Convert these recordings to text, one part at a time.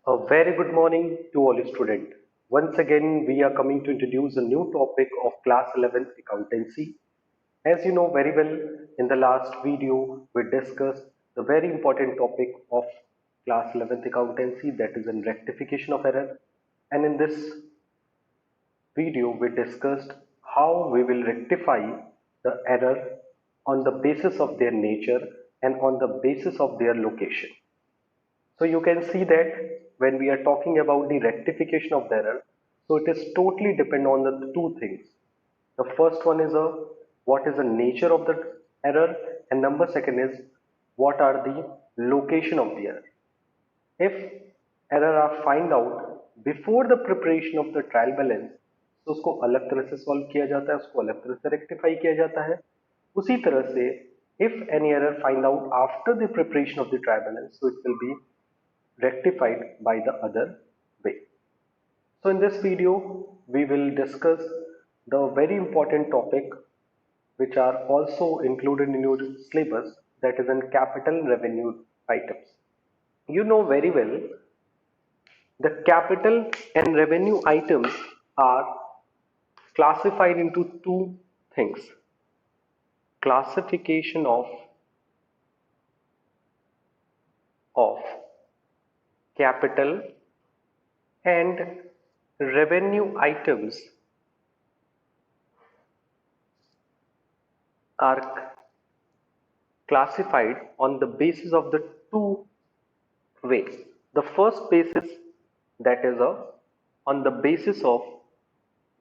A very good morning to all students. Once again, we are coming to introduce a new topic of class 11th accountancy. As you know very well, in the last video, we discussed the very important topic of class 11th accountancy, that is in rectification of error. And in this video, we discussed how we will rectify the error on the basis of their nature and on the basis of their location. So you can see that when we are talking about the rectification of the error, so it is totally depend on the two things. The first one is what is the nature of the error, and number second is what are the location of the error. If error are find out before the preparation of the trial balance, तो उसको अलग तरह से solve किया जाता है, उसको अलग तरह से रेक्टिफाई किया जाता है. उसी तरह से if any error find out after the preparation of the trial balance, so it will be rectified by the other way. So in this video we will discuss the very important topic which are also included in your syllabus, that is in capital revenue items. You know very well the capital and revenue items are classified into two things: classification of capital and revenue items are classified on the basis of the two ways. The first basis, that is on the basis of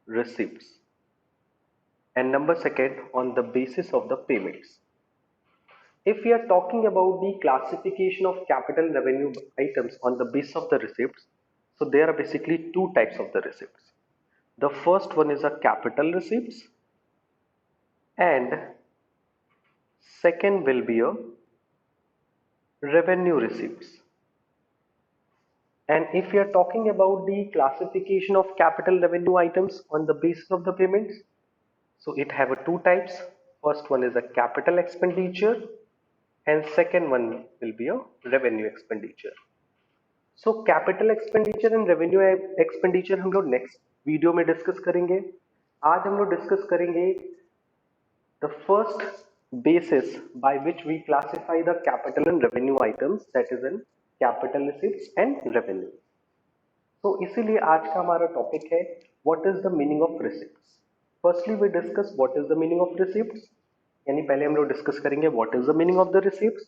receipts, and number second on the basis of the payments. If we are talking about the classification of capital revenue items on the basis of the receipts, so there are basically two types of the receipts. The first one is a capital receipts, and second will be a revenue receipts. And if we are talking about the classification of capital revenue items on the basis of the payments, so it have a two types. First one is a capital expenditure and second one will be a revenue expenditure. So capital expenditure and revenue expenditure हम लोग next video में discuss करेंगे. आज हम लोग discuss करेंगे the first basis by which we classify the capital and revenue items, that is in capital receipts and revenue. तो इसीलिए आज का हमारा टॉपिक है what is the meaning of receipts. Firstly we discuss what is the meaning of receipts, यानी पहले हम लोग डिस्कस करेंगे what is the meaning of the receipts,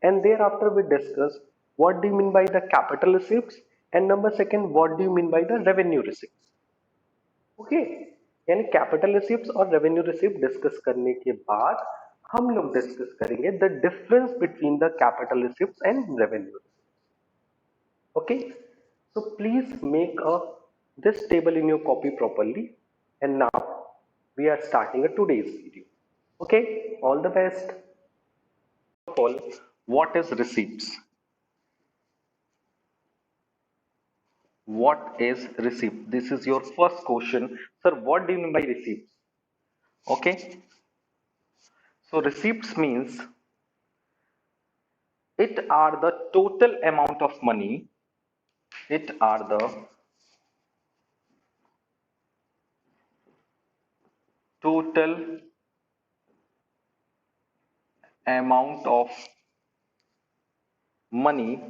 and thereafter we discuss what do you mean by the capital receipts, and number second what do you mean by the revenue receipts. Okay, यानी capital receipts और revenue receipt discuss करने के बाद हम लोग discuss करेंगे the difference between the capital receipts and revenue. Okay, so please make this table in your copy properly, and now we are starting a today's video. Okay, all the best. First of all, what is receipts? What is receipt? This is your first question, sir. What do you mean by receipts? Okay, so receipts means it are the total amount of money. It are the total amount of money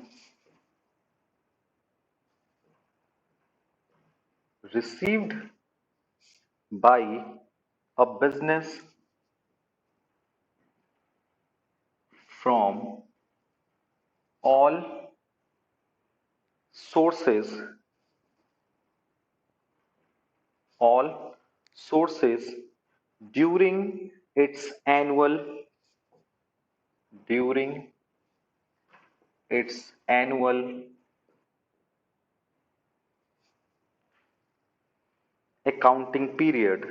received by a business from all sources, all sources during its annual during its annual accounting period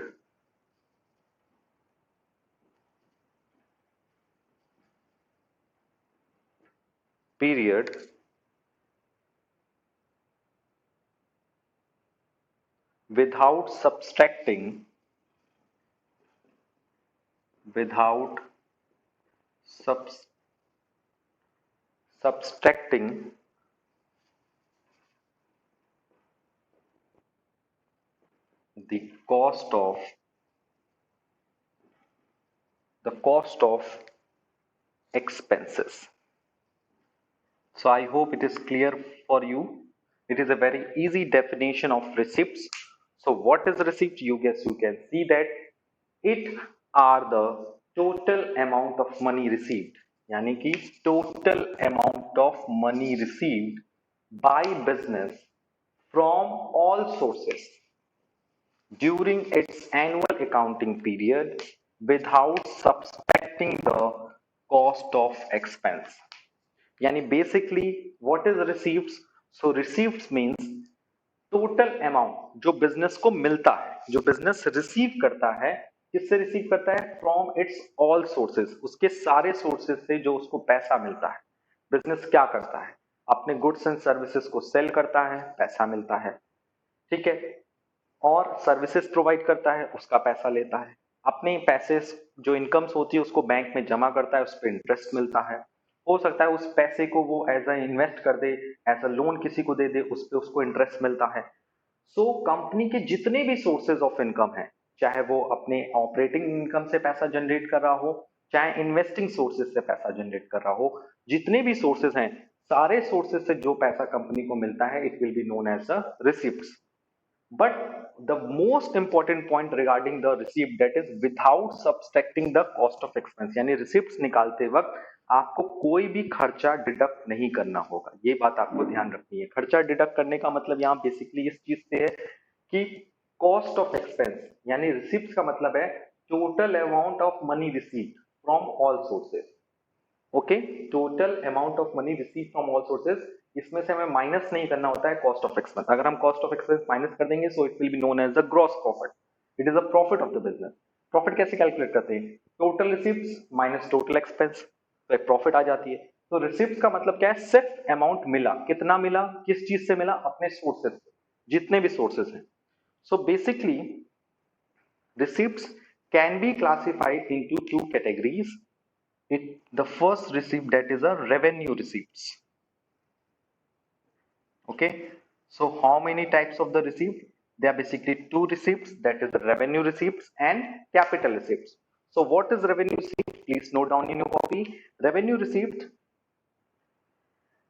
without without subs, subtracting cost of the cost of expenses. So I hope it is clear for you. It is a very easy definition of receipts. So what is receipt? You guess you can see that it are the total amount of money received. यानी कि total amount of money received by business from all sources during its annual accounting period without subtracting the cost of expense. यानी basically what is receives? So receives means total amount जो business को मिलता है, जो business receive करता है। किससे receive करता है? फ्रॉम इट्स ऑल सोर्सेज, उसके सारे सोर्सेज से जो उसको पैसा मिलता है। बिजनेस क्या करता है? अपने गुड्स एंड सर्विसेज को सेल करता है, पैसा मिलता है, ठीक है, और सर्विसेज प्रोवाइड करता है, उसका पैसा लेता है। अपने पैसे जो इनकम्स होती है उसको बैंक में जमा करता है, उस पर इंटरेस्ट मिलता है। हो सकता है उस पैसे को वो एज अ इन्वेस्ट कर दे, एज अ लोन किसी को दे दे, उस पर उसको इंटरेस्ट मिलता है। सो कंपनी के जितने भी सोर्सेज ऑफ इनकम है, चाहे वो अपने ऑपरेटिंग इनकम से पैसा जनरेट कर रहा हो, चाहे इन्वेस्टिंग सोर्सेज से पैसा जनरेट कर रहा हो, जितने भी सोर्सेज हैं, सारे सोर्सेज से जो पैसा कंपनी को मिलता है, it will be known as the receipts. But the most important point regarding the receipt, that is without subtracting the cost of expense, यानी रिसिप्ट्स निकालते वक्त आपको कोई भी खर्चा डिडक्ट नहीं करना होगा। ये बात आपको ध्यान रखनी है। खर्चा डिडक्ट करने का मतलब यहाँ बेसिकली इस चीज से है कि कॉस्ट ऑफ एक्सपेंस, यानी रिसिप्ट का मतलब है total amount of money receive from all sources. Okay, total amount of money receive from all sources, इसमें से हमें माइनस नहीं करना होता है कॉस्ट ऑफ एक्सपेंस। अगर हम कॉस्ट ऑफ एक्सपेंस माइनस कर देंगे so it will be known as the gross profit. It is a profit of the business. Profit कैसे कैलकुलेट करते हैं? Total receives minus total expense, तो एक प्रॉफिट आ जाती है। तो रिसिप्ट का मतलब क्या है? सिर्फ अमाउंट मिला। कितना मिला? किस चीज से मिला? अपने सोर्सेज से, जितने भी सोर्सेज हैं। So basically receipts can be classified into two categories. The first receipt, that is a revenue receipts. Okay, so how many types of the receipt? There are basically two receipts, that is the revenue receipts and capital receipts. So what is revenue receipt? Please note down in your copy. Revenue receipt,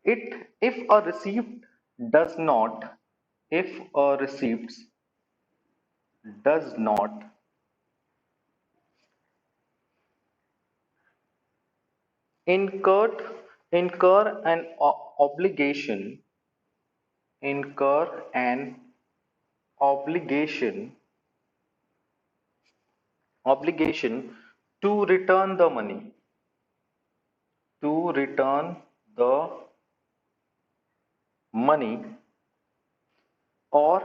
it if a receipt does not if a receipt does not incurred incur an obligation incur an obligation obligation to return the money to return the money or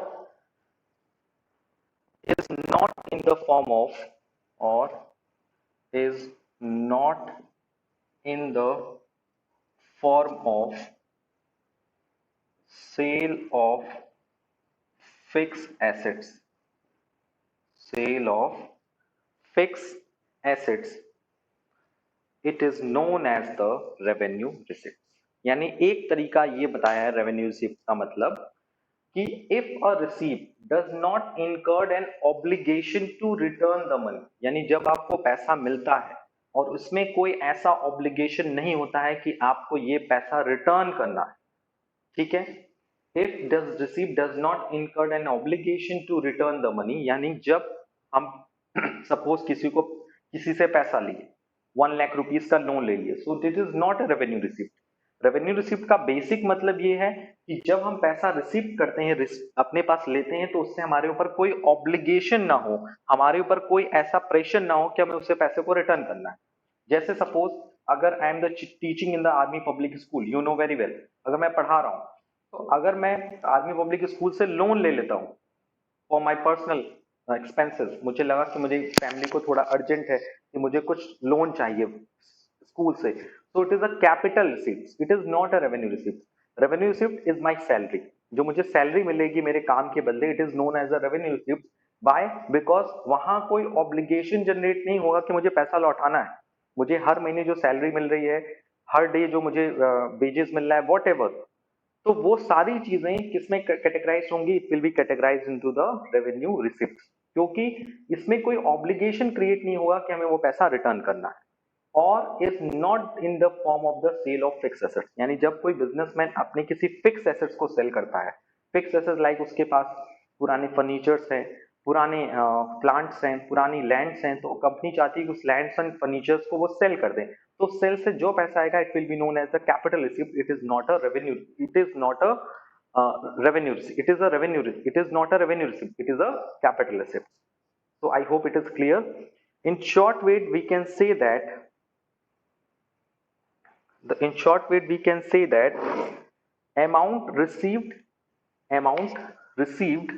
is not in the form of or is not in the form of sale of fixed assets sale of fixed assets, it is known as the revenue receipt. यानी एक तरीका ये बताया है revenue receipt का मतलब कि if a receipt does not incurred an obligation to return the money, यानी जब आपको पैसा मिलता है और उसमें कोई ऐसा ऑब्लिगेशन नहीं होता है कि आपको ये पैसा रिटर्न करना है, ठीक है। If does receipt does not incurred an obligation to return the money, यानी जब हम सपोज किसी से पैसा लिए, 1 लाख रुपीज का लोन ले लिए, सो this is not a revenue receipt. Revenue receipt का बेसिक मतलब ये है कि जब हम पैसा रिसीव करते हैं, अपने पास लेते हैं, तो उससे हमारे ऊपर कोई ऑब्लिगेशन ना हो, हमारे ऊपर कोई ऐसा प्रेशर ना हो कि हमें उससे पैसे को रिटर्न करना है। जैसे सपोज अगर I am the teaching in the army public school, you know very well, अगर मैं पढ़ा रहा हूँ, तो अगर मैं आर्मी पब्लिक स्कूल से लोन ले लेता हूँ फॉर माई पर्सनल एक्सपेंसेस, मुझे लगा कि मुझे फैमिली को थोड़ा अर्जेंट है कि मुझे कुछ लोन चाहिए स्कूल से, so it is a capital receipt, it is not a revenue receipt. Revenue receipt is my salary, जो मुझे सैलरी मिलेगी मेरे काम के बदले, it is known as a revenue receipt. By because वहां कोई ऑब्लिगेशन जनरेट नहीं होगा कि मुझे पैसा लौटाना है। मुझे हर महीने जो सैलरी मिल रही है, हर डे जो मुझे वेजेस मिल रहा है, वॉट एवर, तो वो सारी चीजें किसमें कैटेगराइज होंगी? It will be categorise into the revenue receipt. क्योंकि इसमें कोई ऑब्लिगेशन क्रिएट नहीं होगा कि हमें वो पैसा रिटर्न करना है, और is not in the form of the sale of fix assets. यानी जब कोई बिजनेसमैन अपने किसी फिक्स एसेट्स को सेल करता है, फिक्स एसेट्स लाइक उसके पास पुराने फर्नीचर्स हैं, पुराने प्लांट्स हैं, पुरानी लैंड्स हैं, तो कंपनी चाहती है कि उस लैंड्स एंड फर्नीचर्स को वो सेल कर दें, तो सेल से जो पैसा आएगा it will be known as the capital receipt. It is not a revenue, it is not a revenue receipt. It is a revenue receipt. It is not a revenue receipt. It is a capital receipt. So I hope it is clear. In short way, we can say that in short way we can say that amount received amount received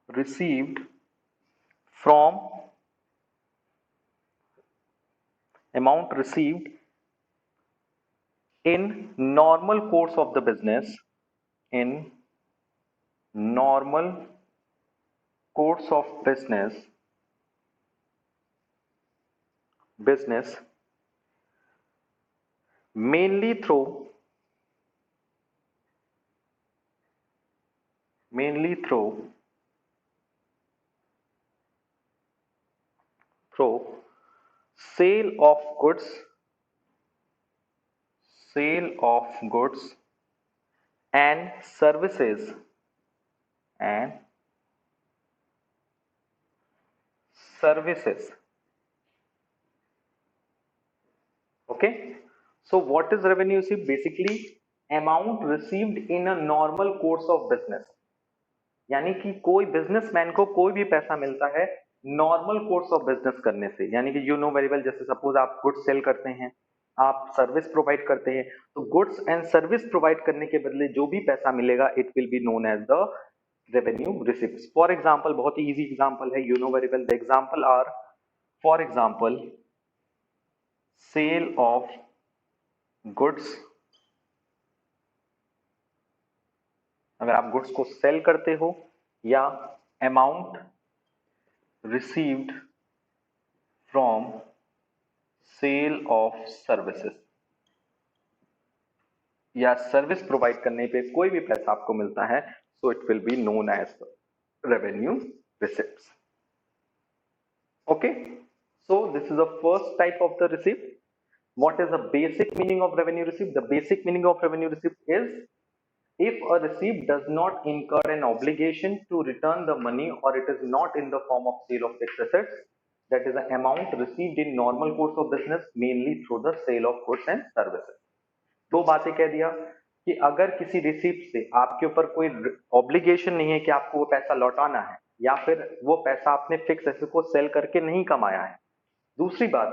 received from amount received in normal course of the business, in normal course of business mainly through sale of goods sale of goods and and services. Okay, so what is revenue receipt? Basically amount received in a normal course of business, यानी कि कोई businessman को कोई भी पैसा मिलता है normal course of business करने से, यानी कि यू नो वेरी वेल, जैसे सपोज आप गुड्स सेल करते हैं, आप सर्विस प्रोवाइड करते हैं, तो गुड्स एंड सर्विस प्रोवाइड करने के बदले जो भी पैसा मिलेगा it will be known as the revenue receipt. For example, बहुत ही इजी एग्जाम्पल है, you know very well, the example are, for example sale of goods, अगर आप गुड्स को सेल करते हो, या amount received from sale of services, या सर्विस प्रोवाइड करने पे कोई भी पैसा आपको मिलता है, so it will be known as revenue receipts. Okay, so this is the first type of the receipt. What is the basic meaning of revenue receipt? The basic meaning of revenue receipt is if a receipt does not incur an obligation to return the money, or it is not in the form of sale of fixed assets, that is the amount received in normal course of business mainly through the sale of goods and services। दो बातें कह दिया कि अगर किसी receipt से आपके ऊपर कोई ऑब्लिगेशन नहीं है कि आपको वो पैसा लौटाना है, या फिर वो पैसा आपने फिक्स एसेट को सेल करके नहीं कमाया है। दूसरी बात,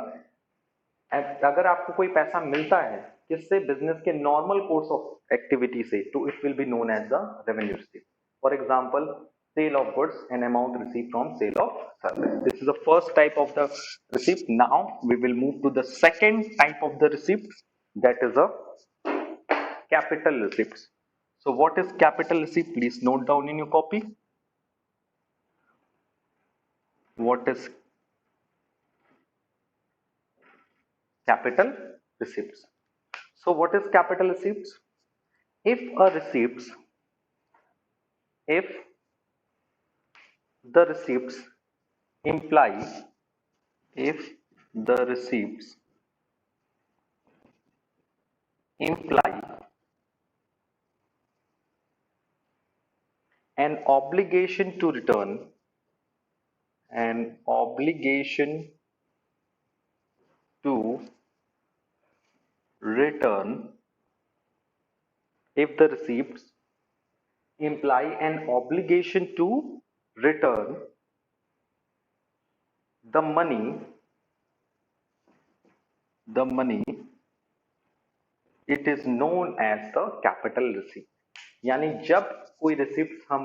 अगर आपको कोई पैसा मिलता है किससे, बिजनेस के नॉर्मल कोर्स ऑफ एक्टिविटी से, तो it will be known as the revenue receipt. For example sale of goods and amount received from sale of service. This is the first type of the receipt. Now we will move to the second type of the receipt, that is a capital receipts. So what is capital receipt? Please note down in your copy. What is capital receipts? So what is capital receipts? If a receipts, if the receipts imply, if the receipts imply an obligation to return, an obligation to return, if the receipts imply an obligation to return the money, it is known as the capital receipt। यानी जब कोई receipt हम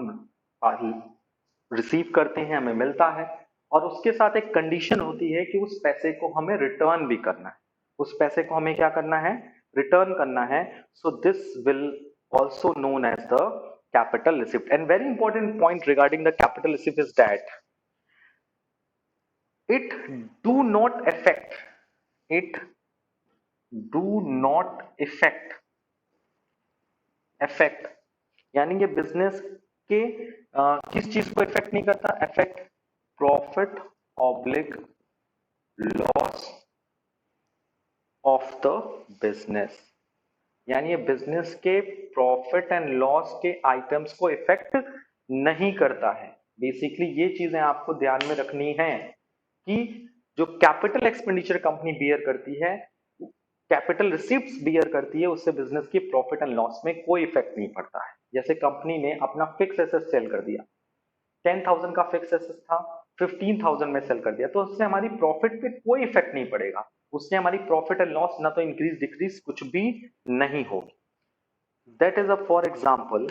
receive करते हैं, हमें मिलता है, और उसके साथ एक कंडीशन होती है कि उस पैसे को हमें रिटर्न भी करना है, उस पैसे को हमें क्या करना है, रिटर्न करना है। So this will also known as the capital receipt। And very important point regarding the capital receipt is that it do not affect affect यानी ये बिजनेस के किस चीज को इफेक्ट नहीं करता, effect profit oblique loss of the business, यानी ये बिजनेस के प्रॉफिट एंड लॉस के आइटम्स को इफेक्ट नहीं करता है। बेसिकली ये चीजें आपको ध्यान में रखनी है कि जो कैपिटल एक्सपेंडिचर कंपनी बियर करती है, कैपिटल रिसीप्ट्स बियर करती है, उससे बिजनेस की प्रॉफिट एंड लॉस में कोई इफेक्ट नहीं पड़ता है। जैसे कंपनी ने अपना फिक्स एसेट सेल कर दिया, 10,000 का फिक्स एसेट था, 15,000 में सेल कर दिया, तो उससे हमारी प्रॉफिट पे कोई इफेक्ट नहीं पड़ेगा, उससे हमारी प्रॉफिट एंड लॉस ना तो इंक्रीज डिक्रीज कुछ भी नहीं होगी। That is a for example,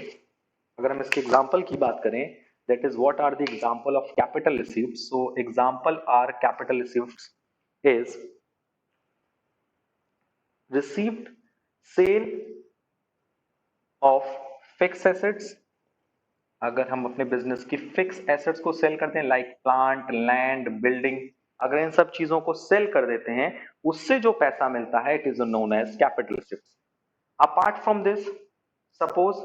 अगर हम इसके एग्जाम्पल की बात करें, that is what are the example of capital receiveds. So example are capital receiveds is received sale of fixed assets। अगर हम अपने बिजनेस की फिक्स एसेट्स को सेल करते हैं लाइक प्लांट, लैंड, बिल्डिंग, अगर इन सब चीजों को सेल कर देते हैं, उससे जो पैसा मिलता है it is known as capital receiveds. Apart from this, suppose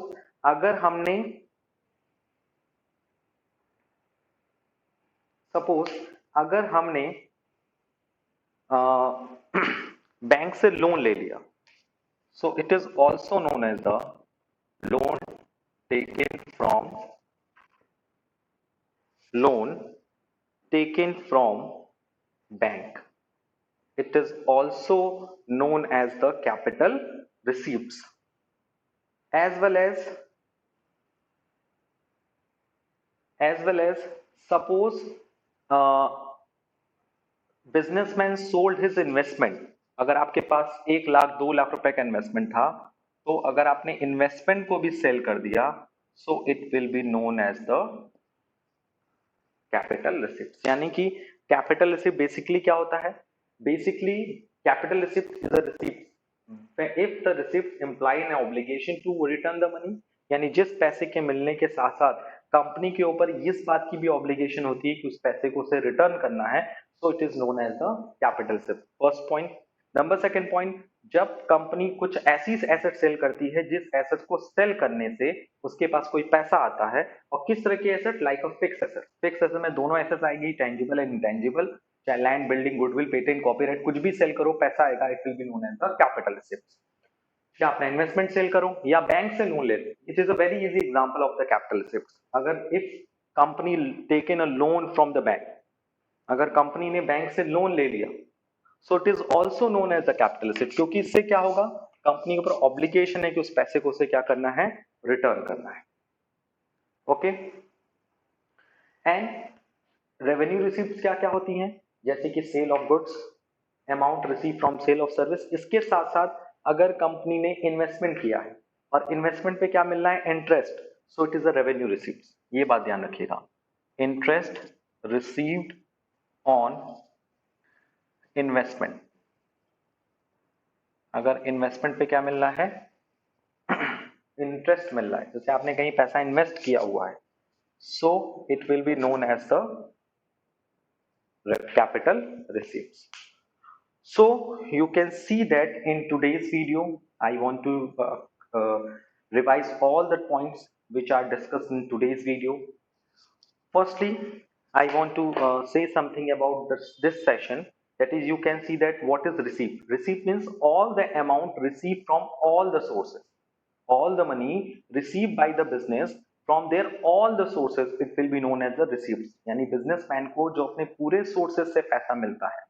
अगर हमने बैंक से लोन ले लिया, so it is also known as the loan taken from loan taken from bank. It is also known as the capital receipts, as well as suppose uh, businessman sold his investment। अगर आपके पास 1 लाख 2 लाख रुपए का investment था, तो अगर आपने investment को भी सेल कर दिया, so it will be known as the capital receipt. यानी कि कैपिटल रिसिप्ट बेसिकली क्या होता है, basically capital receipt is a receipt if the receipt imply an obligation to return the money. यानी जिस पैसे के मिलने के साथ साथ कंपनी के ऊपर इस बात की भी ऑब्लिगेशन होती है कि उस पैसे को उसे रिटर्न करना है, so it is known as the capital receipt. First point. Number second point, जब कंपनी कुछ ऐसी एसेट सेल करती है जिस एसेट को सेल करने से उसके पास कोई पैसा आता है, और किस तरह की asset, like a fix asset. Fix asset में दोनों एसेट्स आएगी, टेंजिबल एंड इंटेंजिबल, चाहे land, building, goodwill, patent, copyright, कुछ भी सेल करो पैसा आएगा, it will be known as the capital receipt. या अपना इन्वेस्टमेंट सेल करो या बैंक से लोन ले लो, it is a very easy example of the capital receipt. अगर if company taken a loan from the bank, अगर कंपनी ने बैंक से लोन ले लिया, so it is also known as the capital receipt, क्योंकि इससे क्या होगा, कंपनी के ऊपर ऑब्लिगेशन है कि उस पैसे को उसे क्या करना है, रिटर्न करना है। ओके। एंड रेवेन्यू रिसिप्ट क्या क्या होती हैं, जैसे कि sale of goods, amount receive from sale of service. इसके साथ साथ अगर कंपनी ने इन्वेस्टमेंट किया है और इन्वेस्टमेंट पे क्या मिल रहा है, interest, so it is a revenue receipt. ये बात ध्यान रखिएगा, इंटरेस्ट रिसीव्ड ऑन इन्वेस्टमेंट। अगर इन्वेस्टमेंट पे क्या मिल रहा है, इंटरेस्ट मिल रहा है, जैसे आपने कहीं पैसा इन्वेस्ट किया हुआ है, so it will be known as the capital receipts. So you can see that in today's video I want to uh, revise all the points which are discussed in today's video. Firstly, I want to say something about this session, that is, you can see that what is receipt. Receipt means all the amount received from all the sources, all the money received by the business from their all the sources, it will be known as the receipts। यानी businessman को जो अपने पूरे sources से पैसा मिलता है,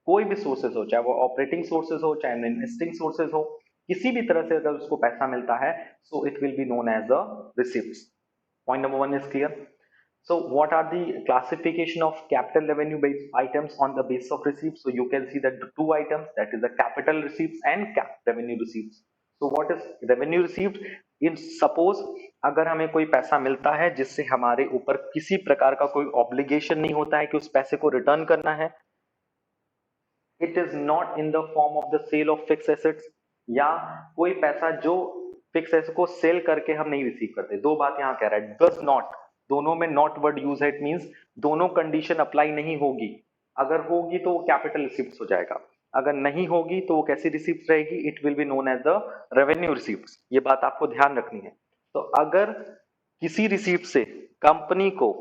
कोई भी सोर्सेज हो, चाहे वो ऑपरेटिंग सोर्सेज हो, चाहे इन्वेस्टिंग सोर्सेज हो, किसी भी तरह से अगर उसको पैसा मिलता है, so it will be known as the receipts. Point number 1 is clear. So what are the classification of capital revenue based items on the basis of receipts? So you can see that the two items, that is the capital receipts and revenue receipts. So what is revenue receipt? In suppose अगर हमें कोई पैसा मिलता है जिससे हमारे ऊपर किसी प्रकार का कोई ऑब्लिगेशन नहीं होता है कि उस पैसे को रिटर्न करना है, it is not in the form of the sale of fix assets, या कोई पैसा जो फिक्स एसेट को सेल करके हम नहीं रिसीव करते। दो बात यहाँ कह रहा है, डज नॉट, दोनों में नॉट वर्ड यूज है, इट मींस दोनों कंडीशन अप्लाई नहीं होगी। अगर होगी तो वो कैपिटल रिसिप्ट हो जाएगा, अगर नहीं होगी तो वो कैसी रिसिप्ट रहेगी, it will be known as the revenue receipt. ये बात आपको ध्यान रखनी है। तो अगर किसी रिसीप्ट से कंपनी को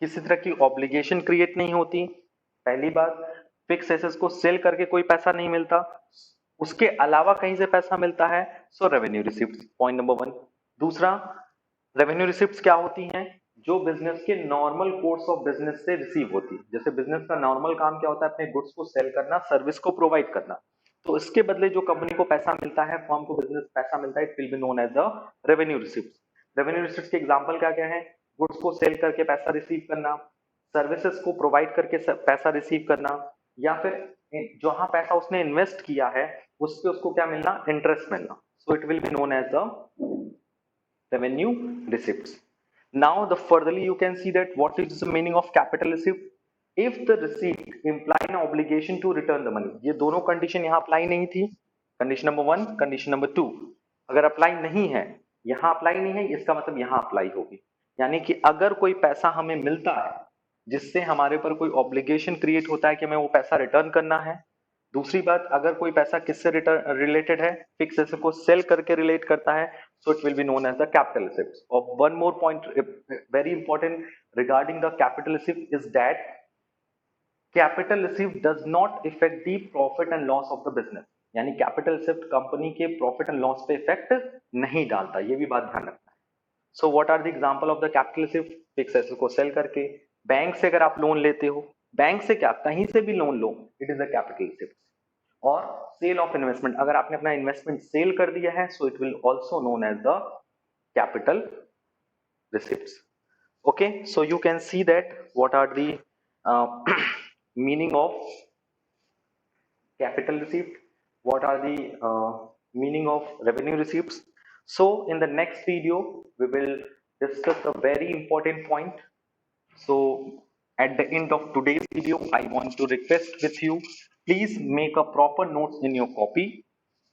किसी तरह की ऑब्लिगेशन क्रिएट नहीं होती, पहली बात, फिक्स एसेट्स को सेल करके कोई पैसा नहीं मिलता, उसके अलावा कहीं से पैसा मिलता है, सो रेवेन्यू रिसिप्ट, पॉइंट नंबर 1। दूसरा, रेवेन्यू रिसिप्ट्स क्या होती हैं? जो बिजनेस के नॉर्मल कोर्स ऑफ बिजनेस से रिसीव होती है। जैसे बिजनेस का नॉर्मल काम क्या होता है? अपने गुड्स को सेल करना, सर्विस को प्रोवाइड करना। तो इसके बदले जो कंपनी को पैसा मिलता है, फर्म को बिजनेस पैसा मिलता है, it will be known as the revenue receipt. Revenue receipt के एग्जांपल क्या क्या है? गुड्स को सेल करके पैसा रिसीव करना, सर्विसेज को प्रोवाइड करके पैसा रिसीव करना, या फिर जहां पैसा उसने इन्वेस्ट किया है उस पे उसको क्या मिलना? इंटरेस्ट मिलना। So it will be known as the revenue receipts. Now the furtherly you can see that what is the meaning of capital receipt? If the receipt imply an obligation to return the money, ये दोनों condition यहाँ apply नहीं थी, condition number 1, condition number 2। अगर apply नहीं है, यहाँ apply नहीं है, इसका मतलब यहाँ अप्लाई होगी। यानी कि अगर कोई पैसा हमें मिलता है जिससे हमारे ऊपर कोई ऑब्लिगेशन क्रिएट होता है कि हमें वो पैसा रिटर्न करना है। दूसरी बात, अगर कोई पैसा किससे रिलेटेड है? फिक्स एसेट को सेल करके रिलेट करता है, so it will be known as the capital receipts. Or one more point, very important regarding the capital receipt is that capital receipt does not affect the profit and loss of the business. यानी capital receipt company के profit and loss पे effect नहीं डालता, ये भी बात ध्यान रखना है। So what are the example of the capital receipt? Fix asset को सेल करके, बैंक से अगर आप लोन लेते हो, बैंक से क्या, कहीं से भी लोन लो, it is a capital receipt. और सेल ऑफ इन्वेस्टमेंट, अगर आपने अपना इन्वेस्टमेंट सेल कर दिया है, so it will also known as the capital receipts. Okay, so you can see that what are the meaning of capital receipt, what are the meaning of revenue receipts. So in the next video we will discuss a very important point. So at the end of today's video I want to request with you, please make a proper notes in your copy.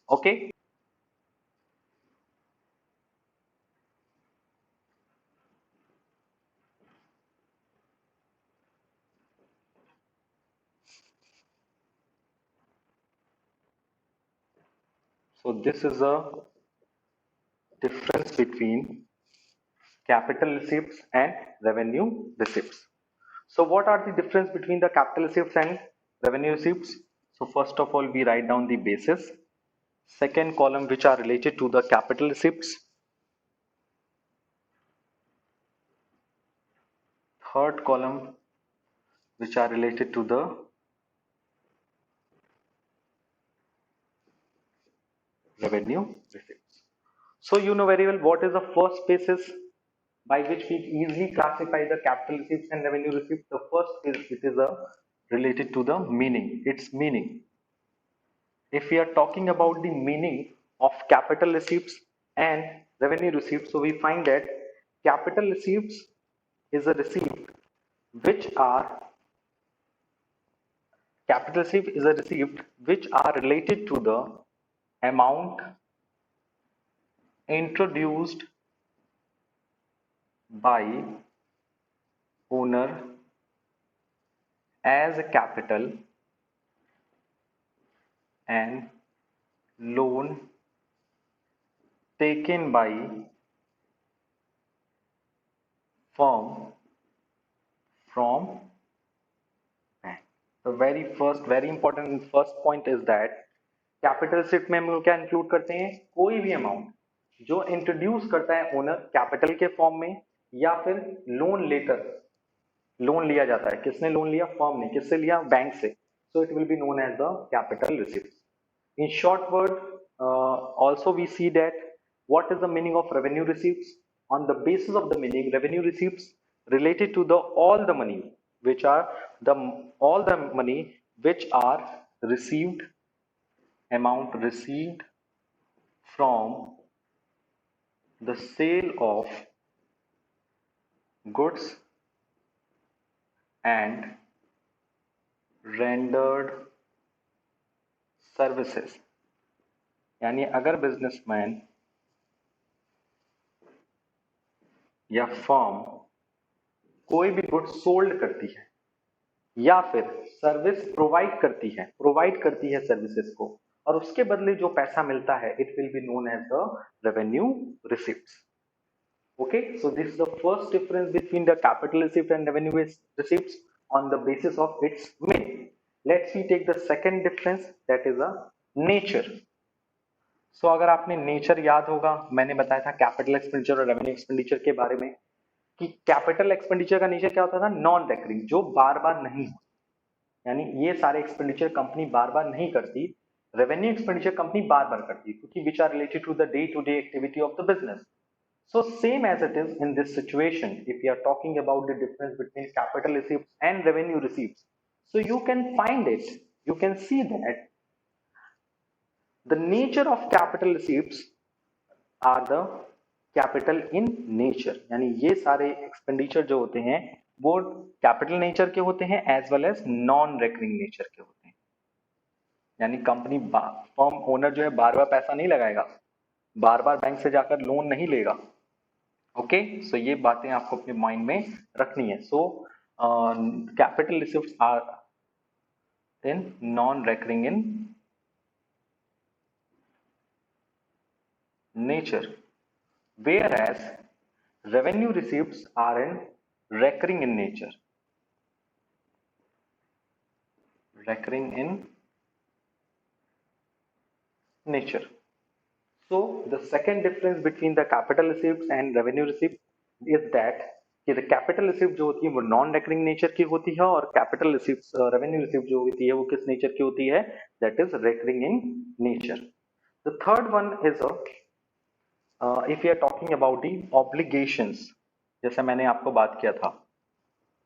Okay. So this is a difference between capital receipts and revenue receipts. So what are the difference between the capital receipts and revenue receipts? So first of all we write down the basis, second column which are related to the capital receipts, third column which are related to the revenue receipts. So you know very well what is the first basis by which we easily classify the capital receipts and revenue receipts. The first is it is related to the meaning, its meaning. If we are talking about the meaning of capital receipts and revenue receipts, so we find that capital receipts is a receipt which are capital receipt is a receipt which are related to the amount introduced by owner as a capital and loan taken by firm from bank. The very important first point is that capital receipt में हम लोग क्या include करते हैं? कोई भी amount जो introduce करता है ओनर कैपिटल के फॉर्म में, या फिर लोन लेकर लोन लिया जाता है। किसने लोन लिया? फर्म ने। किससे लिया? बैंक से। So it will be known as the capital receipt. In short word, also we see that what is the meaning of revenue receipts? On the basis of the meaning, revenue receipts related to the all the money which are all the money which are received, amount received from the sale of goods and rendered services. यानी अगर businessman या firm कोई भी goods sold करती है या फिर service provide करती है सर्विसेज को, और उसके बदले जो पैसा मिलता है it will be known as the revenue receipts. Okay, so this is the first difference between the capital receipt and revenue receipts on the basis of its mean. Let's see take the second difference, that is a nature. So अगर आपने nature याद होगा, मैंने बताया था capital expenditure और revenue expenditure के बारे में कि कैपिटल एक्सपेंडिचर का नेचर क्या होता था, नॉन रेकरिंग, जो बार बार नहीं होता, यानी ये सारे एक्सपेंडिचर कंपनी बार बार नहीं करती. रेवेन्यू एक्सपेंडिचर कंपनी बार बार करती है क्योंकि which are related to the day to day activity of the business. So same as it is in this situation, if we are talking about the difference between capital receipts and revenue receipts, so you can find it, you can see that the nature of capital receipts are the capital in nature. यानी ये सारे expenditure जो होते हैं वो capital nature के होते हैं as well as non recurring nature के होते हैं. यानी कंपनी फर्म ओनर जो है बार बार पैसा नहीं लगाएगा, बार बार बैंक से जाकर लोन नहीं लेगा. ओके, सो ये बातें आपको अपने माइंड में रखनी है. So capital receipts are in non recurring in nature, whereas revenue receipts are in recurring in nature. Recurring in nature. So the second difference between the capital receipts and revenue receipts is that कि the capital receipt जो होती है वो non recurring nature की होती है और capital receipt revenue receipt जो होती है वो किस नेचर की होती है, that is recurring in nature. The third one is if you are talking about the obligations. जैसे मैंने आपको बात किया था,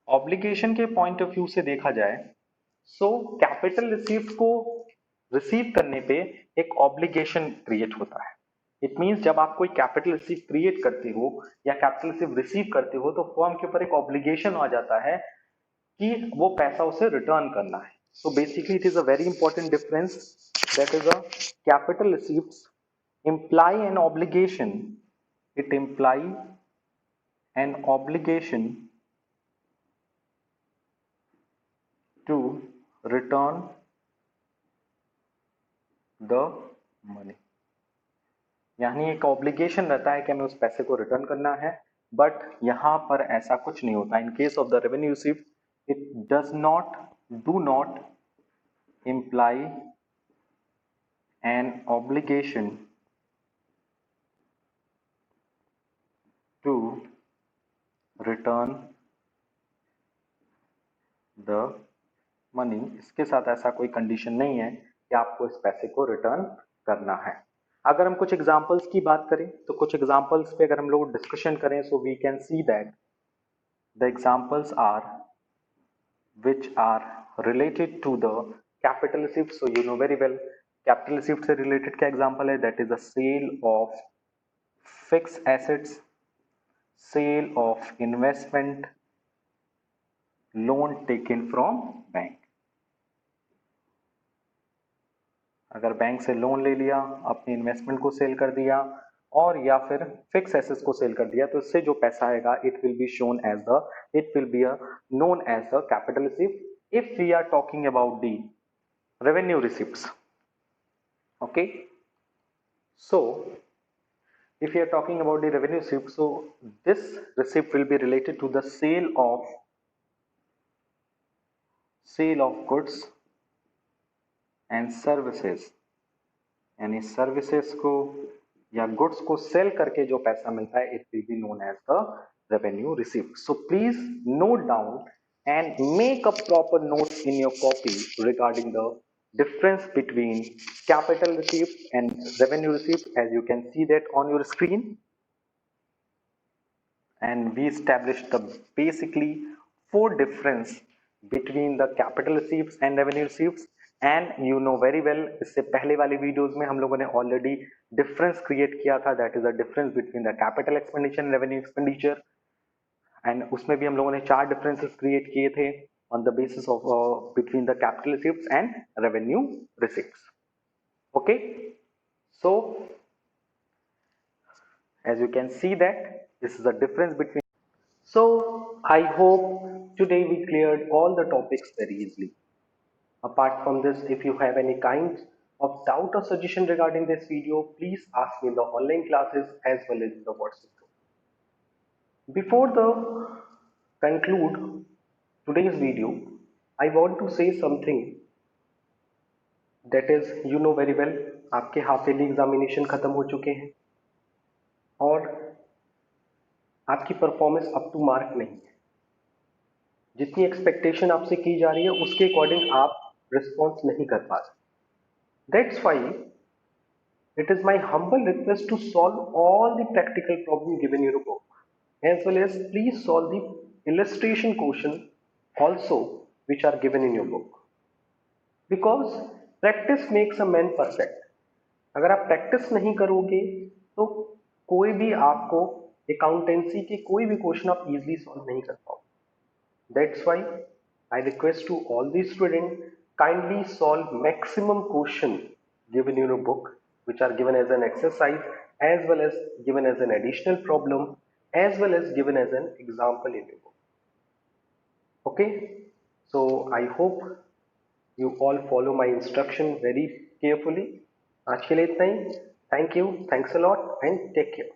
ऑब्लिगेशन के पॉइंट ऑफ व्यू से देखा जाए सो कैपिटल रिसिप्ट को रिसीव करने पे एक ऑब्लिगेशन क्रिएट होता है. इट मींस जब आप कोई कैपिटल रिसीव क्रिएट करते हो या कैपिटल रिसीव रिसीव करते हो तो फर्म के ऊपर एक ऑब्लिगेशन आ जाता है कि वो पैसा उसे रिटर्न करना है. So basically it is a very important difference, that is a capital receives imply an obligation, it imply an obligation to return the money. यानी एक ऑब्लिगेशन रहता है कि हमें उस पैसे को रिटर्न करना है, बट यहां पर ऐसा कुछ नहीं होता. In case of the revenue receipt it do not imply an obligation to return the money. इसके साथ ऐसा कोई कंडीशन नहीं है कि आपको इस पैसे को रिटर्न करना है. अगर हम कुछ एग्जांपल्स की बात करें तो कुछ एग्जांपल्स पे अगर हम लोग डिस्कशन करें so we can see that the examples are which are related to the capital receipt. So you know very well capital receipt से related क्या example है, that is the sale of fixed assets, sale of investment, loan taken from bank. अगर bank से loan ले लिया, अपनी investment को cell कर दिया और या फिर फिक्स एसेट्स को सेल कर दिया तो इससे जो पैसा आएगा it will be shown as the it will be known as the capital receipt if we are talking about the revenue receipts. Okay, so if you are talking about the revenue receipt, so this receipt will be related to the sale of goods and services. यानी services को या goods को sale करके जो पैसा मिलता है it will be known as the revenue receipt. So please note down and make a proper note in your copy regarding the difference between capital receipt and revenue receipt, as you can see that on your screen. And we established the basically 4 difference between the capital receipts and revenue receipts. And you know very well इससे पहले वाले videos में हम लोगों ने already difference create किया था, that is the difference between the capital expenditure and revenue expenditure. And उसमें भी हम लोगों ने 4 डिफरेंसेस क्रिएट किए थे on the basis of between the capital receipts and revenue receipts. Okay, so as you can see that this is the difference between. So I hope today we cleared all the topics very easily. Apart from this, if you have any kinds of doubt or suggestion regarding this video, please ask me in the online classes as well as in the WhatsApp group. Before the conclude today's video, I want to say something that is, you know very well, आपके half yearly examination खत्म हो चुके हैं और आपकी performance up to mark नहीं है। जितनी एक्सपेक्टेशन आपसे की जा रही है उसके अकॉर्डिंग आप रिस्पॉन्स नहीं कर पा रहे। That's why it is my humble request to solve all the practical problem given in your book, as well as please solve the illustration question also which are given in your book, because practice makes a man perfect. अगर आप practice नहीं करोगे तो कोई भी आपको accountancy के कोई भी क्वेश्चन आप इजीली सॉल्व नहीं कर पाओगे। That's why I request to all the students, kindly solve maximum question given in your book, which are given as an exercise, as well as given as an additional problem, as well as given as an example in your book. Okay, so I hope you all follow my instruction very carefully. आज के लिए इतना ही. Thank you, thanks a lot, and take care.